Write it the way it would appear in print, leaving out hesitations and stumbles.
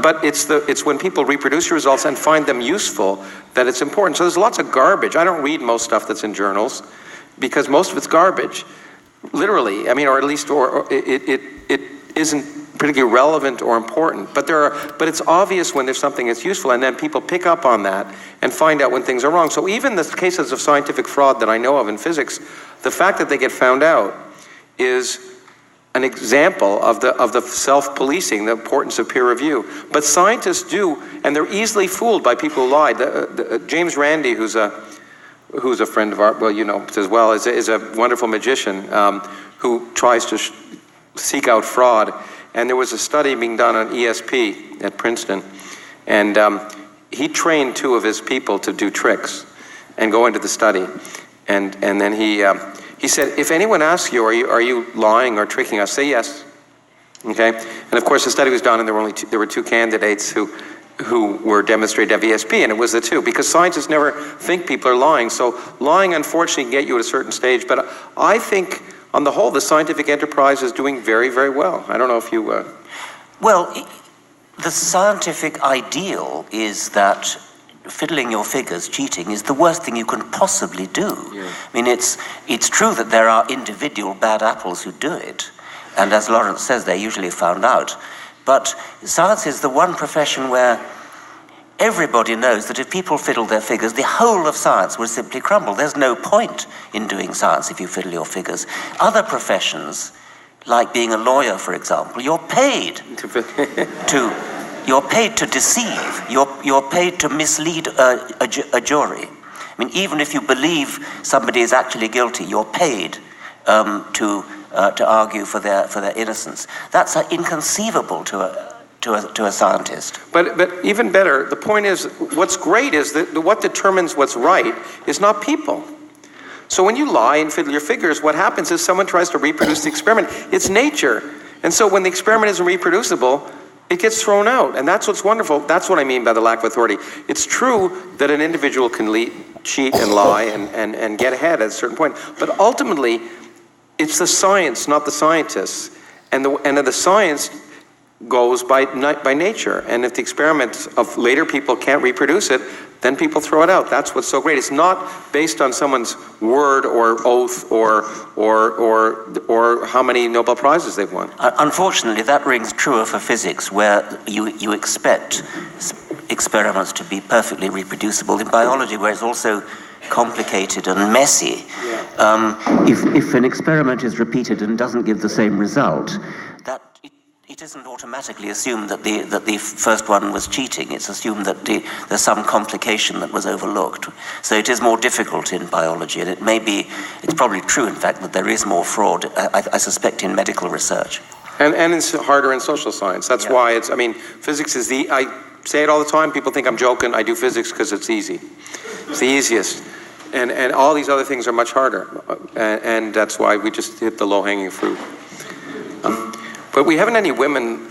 But it's when people reproduce your results and find them useful that it's important. So there's lots of garbage. I don't read most stuff that's in journals because most of it's garbage, literally. I mean, or at least it isn't particularly relevant or important. But it's obvious when there's something that's useful, and then people pick up on that and find out when things are wrong. So even the cases of scientific fraud that I know of in physics, the fact that they get found out is an example of the self-policing, the importance of peer review. But scientists do, and they're easily fooled by people who lie. James Randi, who's a friend of ours, well, you know as well, is a wonderful magician who tries to seek out fraud. And there was a study being done on ESP at Princeton, and he trained 2 of his people to do tricks and go into the study. And then he said, if anyone asks you, are you lying or tricking us, say yes. Okay? And of course the study was done, and there were 2 candidates who were demonstrated to have ESP, and it was the 2, because scientists never think people are lying. So lying, unfortunately, can get you at a certain stage. But I think, on the whole, the scientific enterprise is doing very, very well. I don't know if you... Well, the scientific ideal is that fiddling your figures, cheating, is the worst thing you can possibly do. Yeah. I mean, it's true that there are individual bad apples who do it, and as Lawrence says, they're usually found out. But science is the one profession where everybody knows that if people fiddle their figures, the whole of science will simply crumble. There's no point in doing science if you fiddle your figures. Other professions, like being a lawyer, for example, you're paid to deceive. You're paid to mislead a jury. I mean, even if you believe somebody is actually guilty, you're paid to argue for their innocence. That's inconceivable to a scientist. But even better, the point is, what's great is that what determines what's right is not people. So when you lie and fiddle your figures, what happens is someone tries to reproduce the experiment. It's nature. And so when the experiment isn't reproducible, it gets thrown out. And that's what's wonderful. That's what I mean by the lack of authority. It's true that an individual can cheat and lie and get ahead at a certain point. But ultimately, it's the science, not the scientists. And the science goes by nature. And if the experiments of later people can't reproduce it, then people throw it out. That's what's so great. It's not based on someone's word or oath or how many Nobel Prizes they've won. Unfortunately, that rings truer for physics, where you expect experiments to be perfectly reproducible. In biology, where it's also complicated and messy, if an experiment is repeated and doesn't give the same result, it isn't automatically assumed that the first one was cheating. It's assumed that there's some complication that was overlooked. So it is more difficult in biology, and it's probably true, in fact, that there is more fraud, I suspect, in medical research. And it's harder in social science. That's why physics is I say it all the time, people think I'm joking, I do physics because it's easy. It's the easiest. And all these other things are much harder. And that's why we just hit the low-hanging fruit. But we haven't any women